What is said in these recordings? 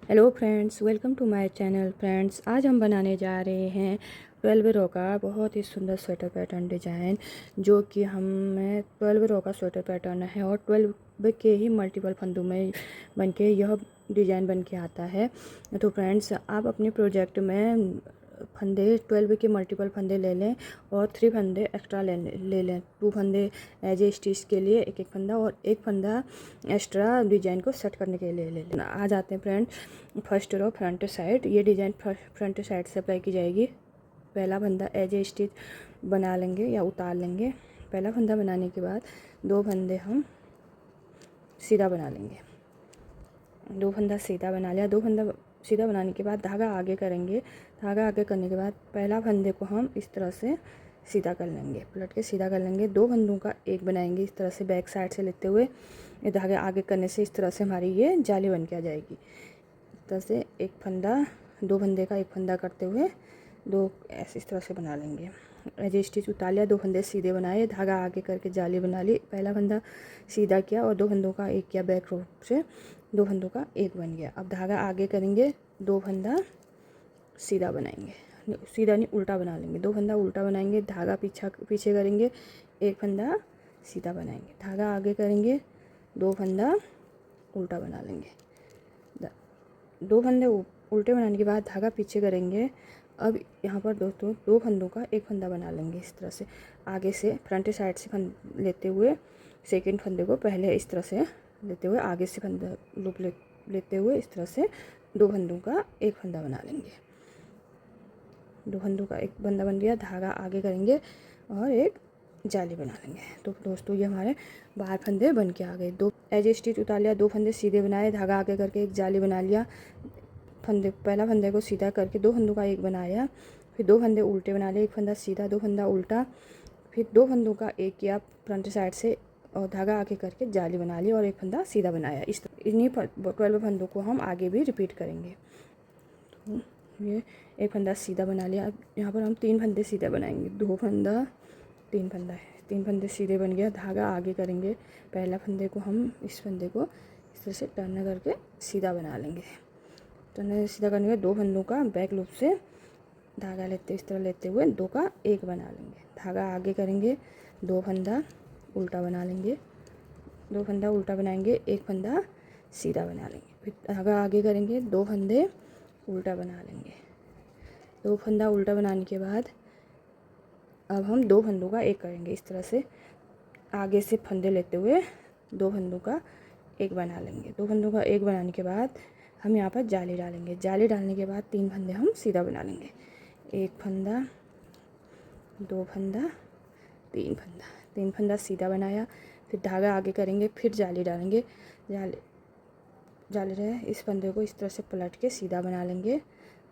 Hello friends, welcome to my channel. Friends, आज हम बनाने जा रहे हैं 12 रो का बहुत ही सुंदर स्वेटर पैटर्न डिज़ाइन, जो कि हमें 12 रो का स्वेटर पैटर्न है और 12 के ही मल्टीपल फंदों में बनके यह डिज़ाइन बन के आता है। तो फ्रेंड्स, आप अपने प्रोजेक्ट में फंदे 12 के मल्टीपल फंदे ले लें और 3 फंदे एक्स्ट्रा ले लें। 2 फंदे एज ए स्टिच के लिए एक एक फंदा और एक फंदा एक्स्ट्रा डिजाइन को सेट करने के लिए ले लेना। आ जाते हैं friend first row front side. ये डिजाइन फ्रंट साइड से अप्लाई की जाएगी। पहला फंदा एज ए स्टिच बना लेंगे या उतार लेंगे। पहला फंदा बनाने के बाद 2 फंदे हम सीधा बना लेंगे। 2 फंदा सीधा बना लिया। 2 फंदा सीधा बनाने के बाद धागा आगे करेंगे। धागा आगे करने के बाद पहला फंदे को हम इस तरह से सीधा कर लेंगे, पलट के सीधा कर लेंगे। 2 फंदों का एक बनाएंगे इस तरह से बैक साइड से लेते हुए। ये धागे आगे करने से इस तरह से हमारी ये जाली बन के आ जाएगी। इस तरह से एक फंदा 2 फंदे का एक फंदा करते हुए 2 ऐसे इस तरह से बना लेंगे। एज स्टिच उतार लिया, 2 फंदे सीधे बनाए, धागा आगे करके जाली बना ली। पहला फंदा सीधा किया और 2 फंदों का एक किया बैक रूप से, 2 फंदों का एक बन गया। अब धागा आगे करेंगे, 2 फंदा सीधा बनाएंगे, सीधा नहीं उल्टा बना लेंगे। 2 फंदा उल्टा बनाएंगे, धागा पीछे करेंगे, एक फंदा सीधा बनाएंगे, धागा आगे करेंगे, 2 फंदा उल्टा बना लेंगे। 2 फंदे उल्टे बनाने के बाद धागा पीछे करेंगे। अब यहाँ पर दोस्तों 2 फंदों का एक फंदा बना लेंगे इस तरह से। आगे से फ्रंट साइड से लेते हुए सेकंड फंदे को पहले इस तरह से लेते हुए आगे से फंदा लूप लेते हुए इस तरह से 2 फंदों का एक फंदा बना लेंगे। 2 फंदों का एक फंदा बन गया, धागा आगे करेंगे और एक जाली बना लेंगे। तो दोस्तों ये हमारे 12 फंदे बन के आ गए। 2 एज स्टिच उतार लिया, 2 फंदे सीधे बनाए, धागा आगे करके एक जाली बना लिया। पहला फंदे को सीधा करके 2 फंदों का एक बनाया, फिर 2 फंदे उल्टे बना लिए, एक फंदा सीधा, 2 फंदा उल्टा, फिर 2 फंदों का एक किया फ्रंट साइड से और धागा आगे करके जाली बना ली और एक फंदा सीधा बनाया। इन्हीं 12 फंदों को हम आगे भी रिपीट करेंगे। तो ये एक फंदा सीधा बना लिया। अब यहाँ पर हम 3 फंदे सीधे बनाएंगे। 2 फंदा 3 फंदा है, 3 फंदे सीधे बन गया, धागा आगे करेंगे। पहला फंदे को हम इस फंदे को इस तरह से टर्न करके सीधा बना लेंगे। टर्न सीधा करने के 2 फंदों का बैक लूप से धागा लेते इस तरह लेते हुए 2 का एक बना लेंगे। धागा आगे करेंगे, 2 फंदा उल्टा बना लेंगे, 2 फंदा उल्टा बनाएंगे, एक फंदा सीधा बना लेंगे। फिर धागा आगे करेंगे, 2 फंदे उल्टा बना लेंगे। 2 फंदा उल्टा बनाने के बाद अब हम 2 फंदों का एक करेंगे इस तरह से। आगे से फंदे लेते हुए 2 फंदों का एक बना लेंगे। 2 फंदों का एक बनाने के बाद हम यहाँ पर जाली डालेंगे। जाली डालने के बाद 3 फंदे हम सीधा बना लेंगे। एक फंदा, 2 फंदा, 3 फंदा सीधा बनाया। फिर धागा आगे करेंगे, फिर जाली डालेंगे। जाली रहे इस फंदे को इस तरह से पलट के सीधा बना लेंगे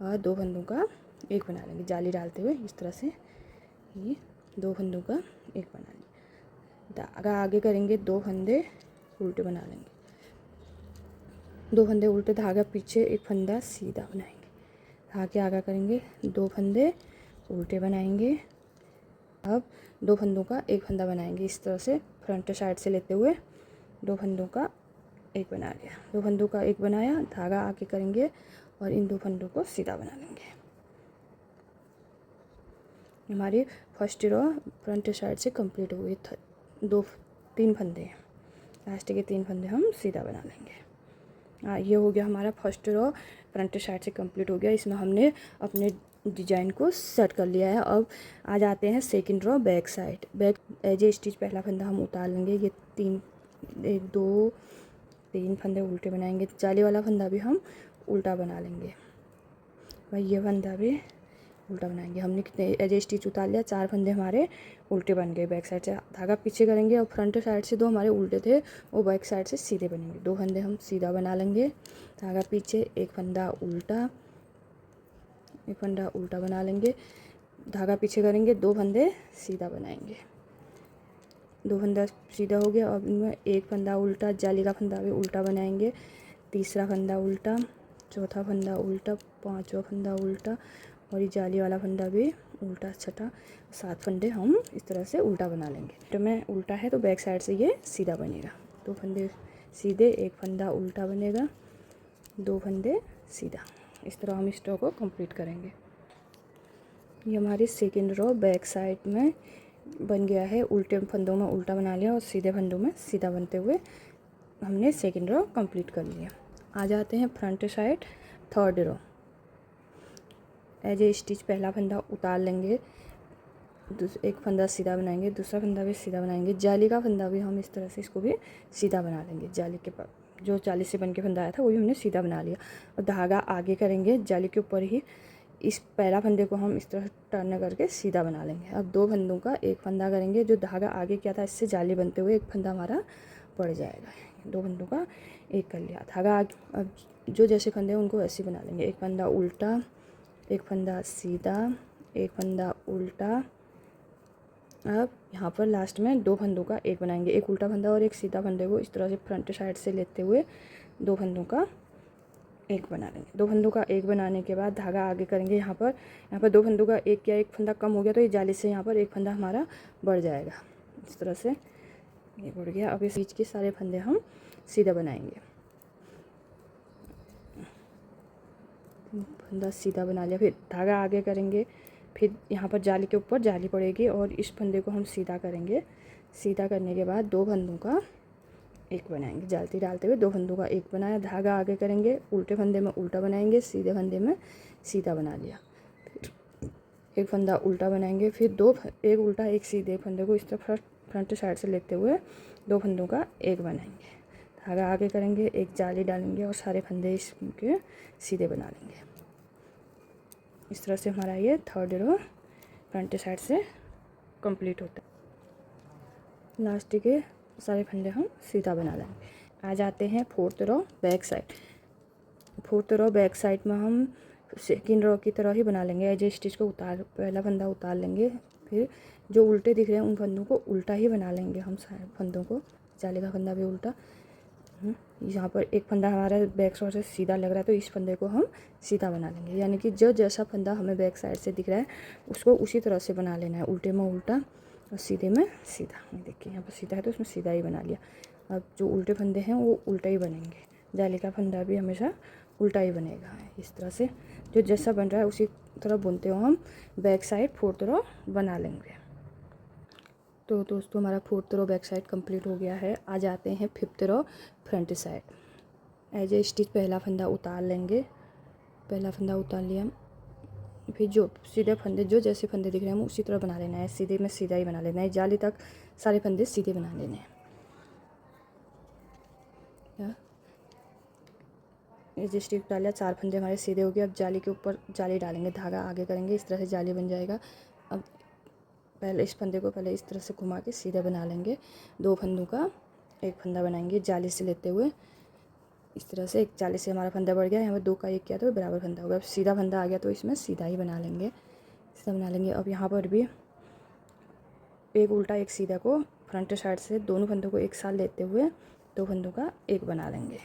और 2 फंदों का एक बना लेंगे। जाली डालते हुए इस तरह से ये 2 फंदों का एक बना लेंगे। धागा आगे करेंगे, 2 फंदे उल्टे बना लेंगे, 2 फंदे उल्टे, धागा पीछे, एक फंदा सीधा बनाएंगे। धागे आगे करेंगे, 2 फंदे उल्टे बनाएंगे। अब 2 फंदों का एक फंदा बनाएंगे इस तरह से फ्रंट साइड से लेते हुए 2 फंदों का एक बना लिया। 2 फंदों का एक बनाया, धागा आगे करेंगे और इन 2 फंदों को सीधा बना लेंगे। हमारी फर्स्ट रो फ्रंट साइड से कंप्लीट हुई। 3 फंदे हैं, लास्ट के 3 फंदे हम सीधा बना लेंगे। ये हो गया हमारा फर्स्ट रो फ्रंट साइड से कंप्लीट हो गया। इसमें हमने अपने डिजाइन को सेट कर लिया है। अब आ जाते हैं second row back side. Back edge a stitch पहला फंदा हम उतार लेंगे। ये 3 फंदे उल्टे बनाएंगे। जाली वाला फंदा भी हम उल्टा बना लेंगे, भाई ये फंदा भी उल्टा बनाएंगे। हमने कितने एज ए स्टिच उतार लिया, 4 फंदे हमारे उल्टे बन गए। बैक साइड से धागा पीछे करेंगे और फ्रंट साइड से 2 हमारे उल्टे थे, वो बैक साइड से सीधे बनेंगे। 2 फंदे हम सीधा बना लेंगे, धागा पीछे, एक फंदा उल्टा, एक फंदा उल्टा बना लेंगे, धागा पीछे करेंगे, 2 फंदे सीधा बनाएंगे। 2 फंदा सीधा हो गया। अब इनमें एक फंदा उल्टा, जाली का फंदा भी उल्टा बनाएंगे, तीसरा फंदा उल्टा, चौथा फंदा उल्टा, पांचवा फंदा उल्टा और ये जाली वाला फंदा भी उल्टा, छठा, 7 फंदे हम इस तरह से उल्टा बना लेंगे। तो में उल्टा है तो बैक साइड से ये सीधा बनेगा। 2 फंदे सीधे, एक फंदा उल्टा बनेगा, 2 फंदे सीधा। इस तरह हम इस रो को कंप्लीट करेंगे। ये हमारी सेकेंड रो बैक साइड में बन गया है। उल्टे फंदों में उल्टा बना लिया और सीधे फंदों में सीधा बनते हुए हमने सेकेंड रो कंप्लीट कर लिया। आ जाते हैं front side third row. Edge a stitch पहला फंदा उतार लेंगे, एक फंदा सीधा बनाएंगे, दूसरा फंदा भी सीधा बनाएंगे। जाली का फंदा भी हम इस तरह से इसको भी सीधा बना लेंगे। जाली के पास जो जाली से बन के फंदा आया था वो भी हमने सीधा बना लिया और धागा आगे करेंगे जाली के ऊपर ही। इस पहला फंदे को हम इस तरह टर्न करके सीधा बना लेंगे। अब 2 फंदों का एक फंदा करेंगे, जो धागा आगे किया था इससे जाली बनते हुए एक फंदा हमारा पड़ जाएगा। 2 फंदों का एक कर लिया धागा आगे। अब जो जैसे फंदे हैं उनको ऐसे बना लेंगे। एक फंदा उल्टा, एक फंदा सीधा, एक फंदा उल्टा। अब यहाँ पर लास्ट में 2 फंदों का एक बनाएंगे, एक उल्टा फंदा और एक सीधा फंदे को इस तरह से फ्रंट साइड से लेते हुए 2 फंदों का एक बना लेंगे। 2 फंदों का एक बनाने के बाद धागा आगे करेंगे। यहाँ पर 2 फंदों का एक किया, एक फंदा कम हो गया तो ये जाली से यहाँ पर एक फंदा हमारा बढ़ जाएगा। इस तरह से ये बढ़ गया। अब इस बीच के सारे फंदे हम सीधा बनाएंगे। फंदा सीधा बना लिया, फिर धागा आगे करेंगे, फिर यहाँ पर जाली के ऊपर जाली पड़ेगी और इस फंदे को हम सीधा करेंगे। सीधा करने के बाद 2 फंदों का एक बनाएंगे। जालती डालते हुए 2 फंदों का एक बनाया, धागा आगे करेंगे, उल्टे फंदे में उल्टा बनाएंगे, सीधे फंदे में सीधा बना लिया। फिर एक फंदा उल्टा बनाएंगे, फिर एक उल्टा एक सीधे फंदे को इस तरह फ्रंट साइड से लेते हुए 2 फंदों का एक बनाएंगे। धागा आगे करेंगे, एक जाली डालेंगे और सारे फंदे इसके सीधे बना लेंगे। इस तरह से हमारा ये थर्ड रो फ्रंट साइड से कंप्लीट होता है। लास्ट के सारे फंदे हम सीधा बना लेंगे। आ जाते हैं fourth row back side. Fourth row back side में हम सेकेंड रो की तरह ही बना लेंगे। एज ए स्टिच को पहला फंदा उतार लेंगे, फिर जो उल्टे दिख रहे हैं उन फंदों को उल्टा ही बना लेंगे हम सारे फंदों को। जाली का फंदा भी उल्टा। यहाँ पर एक फंदा हमारा बैक साइड से सीधा लग रहा है तो इस फंदे को हम सीधा बना लेंगे। यानी कि जो जैसा फंदा हमें बैक साइड से दिख रहा है उसको उसी तरह से बना लेना है। उल्टे में उल्टा और सीधे में सीधा। देखिए यहाँ पर सीधा है तो उसमें सीधा ही बना लिया। अब जो उल्टे फंदे हैं वो उल्टा ही बनेंगे। जाली का फंदा भी हमेशा उल्टा ही बनेगा। इस तरह से जो जैसा बन रहा है उसी तरह बुनते हुए हम बैक साइड फोर्थ रो बना लेंगे। तो दोस्तों हमारा fourth row back side complete हो गया है। आ जाते हैं fifth row front side. Edge a stitch पहला फंदा उतार लेंगे, पहला फंदा उतार लिया, फिर जो सीधे फंदे जो जैसे फंदे दिख रहे हैं हम उसी तरह बना लेना है। सीधे में सीधा ही बना लेना है। जाली तक सारे फंदे सीधे बना लेने हैं। एज ए स्टिच डाल लिया, 4 फंदे हमारे सीधे हो गए। अब जाली के ऊपर जाली डालेंगे, धागा आगे करेंगे, इस तरह से जाली बन जाएगा। अब पहले इस फंदे को पहले इस तरह से घुमा के सीधा बना लेंगे। 2 फंदों का एक फंदा बनाएंगे जाली से लेते हुए। इस तरह से एक जाली से हमारा फंदा बढ़ गया। यहाँ पर 2 का एक किया तो बराबर फंदा होगा। अब सीधा फंदा आ गया तो इसमें सीधा ही बना लेंगे, सीधा बना लेंगे। अब यहाँ पर भी एक उल्टा एक सीधा को फ्रंट साइड से दोनों फंदों को एक साथ लेते हुए 2 फंदों का एक बना लेंगे।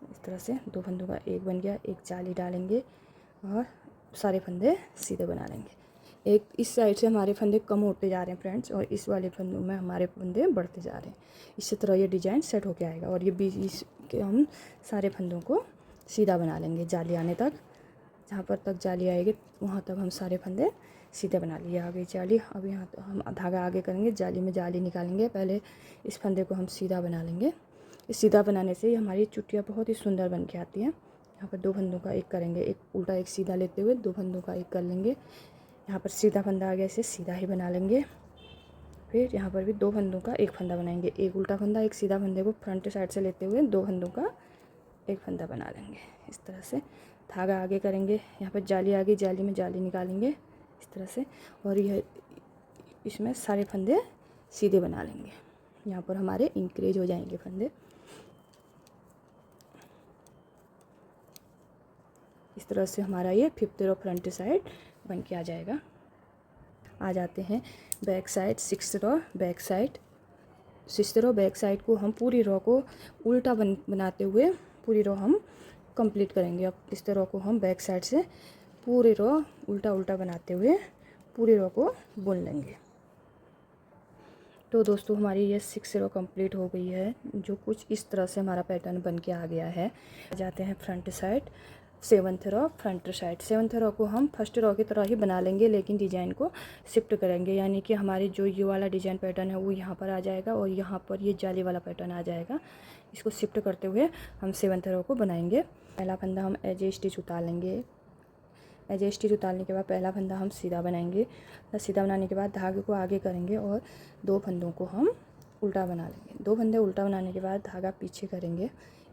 इस तरह से 2 फंदों का एक बन गया। एक जाली डालेंगे और सारे फंदे सीधे बना लेंगे। एक इस साइड से हमारे फंदे कम होते जा रहे हैं फ्रेंड्स और इस वाले फंदों में हमारे फंदे बढ़ते जा रहे हैं। इसी तरह ये डिजाइन सेट होके आएगा और ये बीच के हम सारे फंदों को सीधा बना लेंगे जाली आने तक। जहाँ पर तक जाली आएगी वहाँ तक हम सारे फंदे सीधे बना लिए। आ गई जाली। अब यहाँ तो हम धागा आगे करेंगे, जाली में जाली निकालेंगे। पहले इस फंदे को हम सीधा बना लेंगे। इस सीधा बनाने से हमारी चुटियाँ बहुत ही सुंदर बन के आती हैं। यहाँ पर 2 फंदों का एक करेंगे, एक उल्टा एक सीधा लेते हुए 2 फंदों का एक कर लेंगे। यहाँ पर सीधा फंदा आ गया, इसे सीधा ही बना लेंगे। फिर यहाँ पर भी 2 फंदों का एक फंदा बनाएंगे, एक उल्टा फंदा एक सीधा फंदे को फ्रंट साइड से लेते हुए 2 फंदों का एक फंदा बना लेंगे। इस तरह से धागा आगे करेंगे, यहाँ पर जाली आ गई, जाली में जाली निकालेंगे इस तरह से और यह इसमें सारे फंदे सीधे बना लेंगे। यहाँ पर हमारे इंक्रीज हो जाएंगे फंदे। इस तरह से हमारा ये फिफ्थ रो फ्रंट साइड बन के आ जाएगा। आ जाते हैं बैक साइड सिक्स्थ रो बैक साइड। सिक्स्थ रो बैक साइड को हम पूरी रो को उल्टा बनाते हुए पूरी रो हम कंप्लीट करेंगे। अब इस रो को हम बैक साइड से पूरी रो उल्टा उल्टा बनाते हुए पूरी रो को बुन लेंगे। तो दोस्तों हमारी ये 6 रो कंप्लीट हो गई है, जो कुछ इस तरह से हमारा पैटर्न बन के आ गया है। जाते हैं फ्रंट साइड, 7th रो फ्रंट साइड। 7th रो को हम फर्स्ट रो की तरह ही बना लेंगे, लेकिन डिज़ाइन को शिफ्ट करेंगे, यानी कि हमारी जो ये वाला डिज़ाइन पैटर्न है वो यहाँ पर आ जाएगा और यहाँ पर ये जाली वाला पैटर्न आ जाएगा। इसको शिफ्ट करते हुए हम 7th रो को बनाएंगे। पहला फंदा हम एज ए स्टिच उतार लेंगे। एज ए स्टिच उतारने के बाद पहला फंदा हम सीधा बनाएंगे। सीधा बनाने के बाद धागे को आगे करेंगे और 2 फंदों को हम उल्टा बना लेंगे। 2 फंदे उल्टा बनाने के बाद धागा पीछे करेंगे।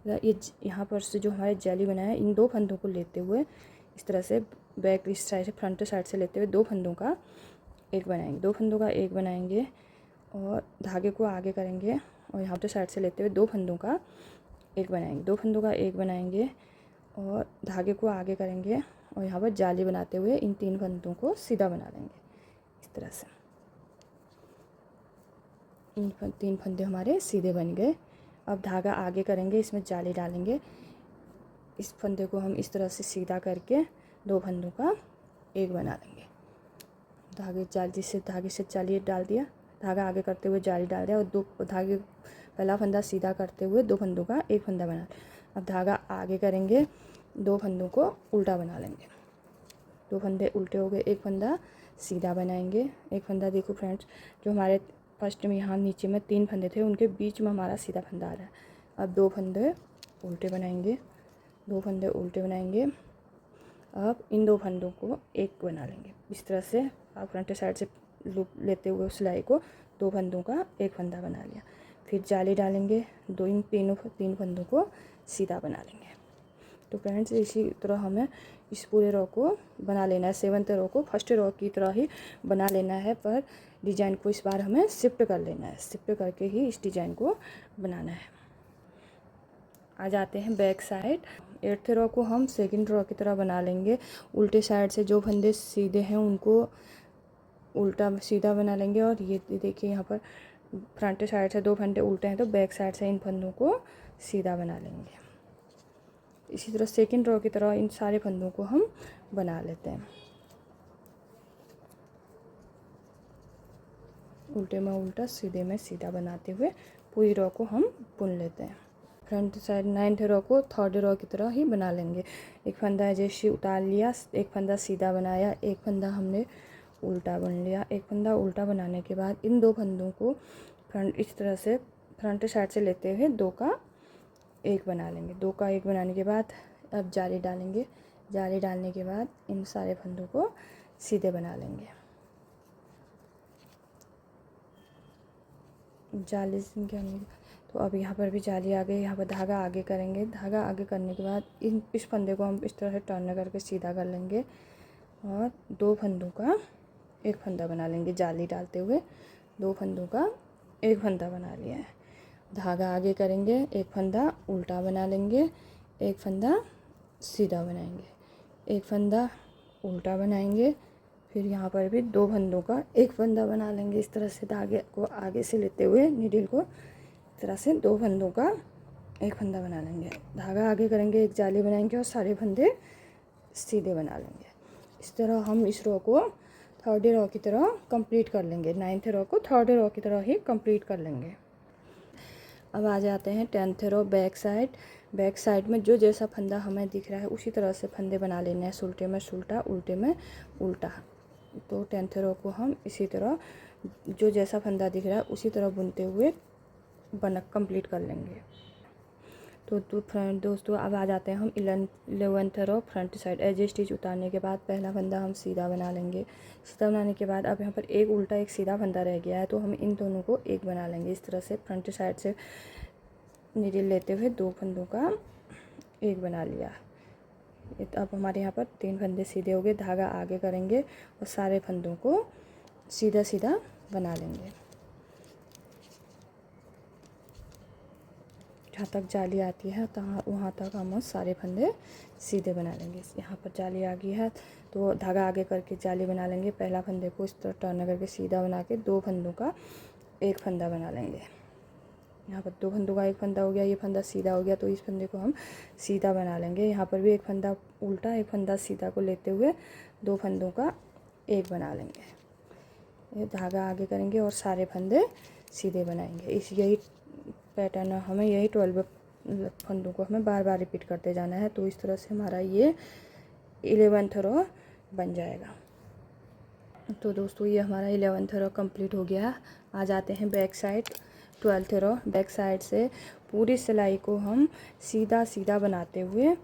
ये यहाँ पर से जो हमारे जाली बनाया है, इन 2 फंदों को लेते हुए इस तरह से बैक इस साइड से फ्रंट साइड से लेते हुए 2 फंदों का एक बनाएंगे। 2 फंदों का एक बनाएंगे और धागे को आगे करेंगे और यहाँ पर साइड से लेते हुए 2 फंदों का एक बनाएंगे। 2 फंदों का एक बनाएंगे और धागे को आगे करेंगे और यहाँ पर जाली बनाते हुए इन 3 फंदों को सीधा बना लेंगे। इस तरह से 3 फंदे हमारे सीधे बन गए। अब धागा आगे करेंगे, इसमें जाली डालेंगे। इस फंदे को हम इस तरह से सीधा करके 2 फंदों का एक बना लेंगे। धागे से जाली डाल दिया, धागा आगे करते हुए जाली डाल दिया और 2 धागे पहला फंदा सीधा करते हुए 2 फंदों का एक फंदा बना। अब धागा आगे करेंगे, 2 फंदों को उल्टा बना लेंगे। 2 फंदे उल्टे हो गए, एक फंदा सीधा बनाएंगे। एक फंदा देखो फ्रेंड्स, जो हमारे फर्स्ट में यहाँ नीचे में 3 फंदे थे, उनके बीच में हमारा सीधा फंदा आ रहा है। अब 2 फंदे उल्टे बनाएंगे। 2 फंदे उल्टे बनाएंगे। अब इन 2 फंदों को एक बना लेंगे। इस तरह से आप फ्रंट साइड से लूप लेते हुए सिलाई को 2 फंदों का एक फंदा बना लिया। फिर जाली डालेंगे, इन 3 फंदों को सीधा बना लेंगे। तो फ्रेंड्स इसी तरह हमें इस पूरे रो को बना लेना है। 7th रो को फर्स्ट रो की तरह ही बना लेना है, पर डिज़ाइन को इस बार हमें शिफ्ट कर लेना है। शिफ्ट करके ही इस डिज़ाइन को बनाना है। आ जाते हैं बैक साइड। 8th रो को हम 2nd रो की तरह बना लेंगे। उल्टे साइड से जो फंदे सीधे हैं उनको उल्टा सीधा बना लेंगे और ये देखिए यहाँ पर फ्रंट साइड से 2 फंदे उल्टे हैं, तो बैक साइड से इन फंदों को सीधा बना लेंगे। इसी तरह 2nd रो की तरह इन सारे फंदों को हम बना लेते हैं। उल्टे में उल्टा, सीधे में सीधा बनाते हुए पूरी रो को हम बुन लेते हैं। फ्रंट साइड 9th रो को 3rd रो की तरह ही बना लेंगे। एक फंदा जैसे उतार लिया, एक फंदा सीधा बनाया, एक फंदा हमने उल्टा बुन लिया। एक फंदा उल्टा बनाने के बाद इन 2 फंदों को फ्रंट इस तरह से फ्रंट साइड से लेते हुए 2 का एक बना लेंगे। 2 का एक बनाने के बाद अब जाली डालेंगे। जाली डालने के बाद इन सारे फंदों को सीधे बना लेंगे। जाली तो अब यहाँ पर भी जाली आ गई। यहाँ पर धागा आगे करेंगे। धागा आगे करने के बाद इस फंदे को हम इस तरह से टर्न करके सीधा कर लेंगे और 2 फंदों का एक फंदा बना लेंगे। जाली डालते हुए 2 फंदों का एक फंदा बना लिया है। धागा आगे करेंगे, एक फंदा उल्टा बना लेंगे, एक फंदा सीधा बनाएंगे, एक फंदा उल्टा बनाएंगे। फिर यहाँ पर भी 2 फंदों का एक फंदा बना लेंगे। इस तरह से धागे को आगे से लेते हुए नीडल को इस तरह से 2 फंदों का एक फंदा बना लेंगे। धागा आगे करेंगे, एक जाली बनाएंगे और सारे फंदे सीधे बना लेंगे। इस तरह हम इस रो को 3rd रो की तरह कंप्लीट कर लेंगे। 9th रो को 3rd रो की तरह ही कंप्लीट कर लेंगे। अब आ जाते हैं 10th रो बैक साइड। बैक साइड में जो जैसा फंदा हमें दिख रहा है उसी तरह से फंदे बना लेने हैं। सुलटे में सुलटा, उल्टे में उल्टा। तो 10th रो को हम इसी तरह जो जैसा फंदा दिख रहा है उसी तरह बुनते हुए कंप्लीट कर लेंगे। तो फ्रेंड दोस्तों अब आ जाते हैं हम 11th रो फ्रंट साइड। एज स्टिच उतारने के बाद पहला फंदा हम सीधा बना लेंगे। सीधा बनाने के बाद अब यहाँ पर एक उल्टा एक सीधा फंदा रह गया है, तो हम इन दोनों को एक बना लेंगे। इस तरह से फ्रंट साइड से नीडल लेते हुए 2 फंदों का एक बना लिया। अब हमारे यहाँ पर 3 फंदे सीधे हो गए। धागा आगे करेंगे और सारे फंदों को सीधा सीधा बना लेंगे। जहाँ तक जाली आती है वहाँ तक हम सारे फंदे सीधे बना लेंगे। यहाँ पर जाली आ गई है तो धागा आगे करके जाली बना लेंगे। पहला फंदे को इस तरह टर्न करके सीधा बना के 2 फंदों का एक फंदा बना लेंगे। यहाँ पर 2 फंदों का एक फंदा हो गया, ये फंदा सीधा हो गया, तो इस फंदे को हम सीधा बना लेंगे। यहाँ पर भी एक फंदा उल्टा एक फंदा सीधा को लेते हुए 2 फंदों का एक बना लेंगे। ये धागा आगे करेंगे और सारे फंदे सीधे बनाएंगे। यही पैटर्न हमें, यही 12 फंदों को हमें बार बार रिपीट करते जाना है। तो इस तरह से हमारा ये 11th रो बन जाएगा। तो दोस्तों ये हमारा 11th रो कंप्लीट हो गया। आ जाते हैं बैक साइड 12th रो। बैक साइड से पूरी सिलाई को हम सीधा सीधा बनाते हुए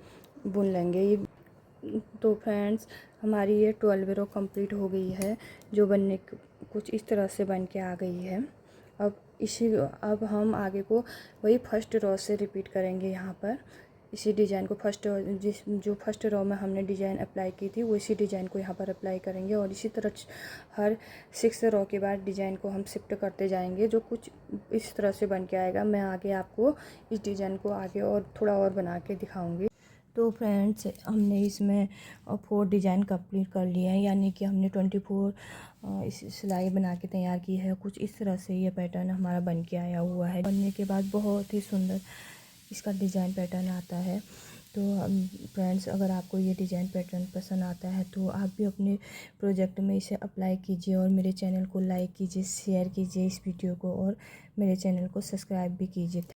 बुन लेंगे। तो फ्रेंड्स हमारी ये 12 रो कंप्लीट हो गई है, जो बनने कुछ इस तरह से बन के आ गई है। अब हम आगे को वही फर्स्ट रो से रिपीट करेंगे। यहाँ पर इसी डिज़ाइन को जो फर्स्ट रो में हमने डिज़ाइन अप्लाई की थी, वो इसी डिज़ाइन को यहाँ पर अप्लाई करेंगे। और इसी तरह हर 6 रो के बाद डिज़ाइन को हम शिफ्ट करते जाएंगे, जो कुछ इस तरह से बन के आएगा। मैं आगे आपको इस डिज़ाइन को आगे और थोड़ा और बना के दिखाऊंगी। तो फ्रेंड्स हमने इसमें 4 डिज़ाइन कंप्लीट कर लिए हैं, यानी कि हमने 24 इस सिलाई बना के तैयार की है। कुछ इस तरह से ये पैटर्न हमारा बन के आया हुआ है। बनने के बाद बहुत ही सुंदर इसका डिज़ाइन पैटर्न आता है। तो फ्रेंड्स अगर आपको ये डिज़ाइन पैटर्न पसंद आता है तो आप भी अपने प्रोजेक्ट में इसे अप्लाई कीजिए, और मेरे चैनल को लाइक कीजिए, शेयर कीजिए इस वीडियो को, और मेरे चैनल को सब्सक्राइब भी कीजिए।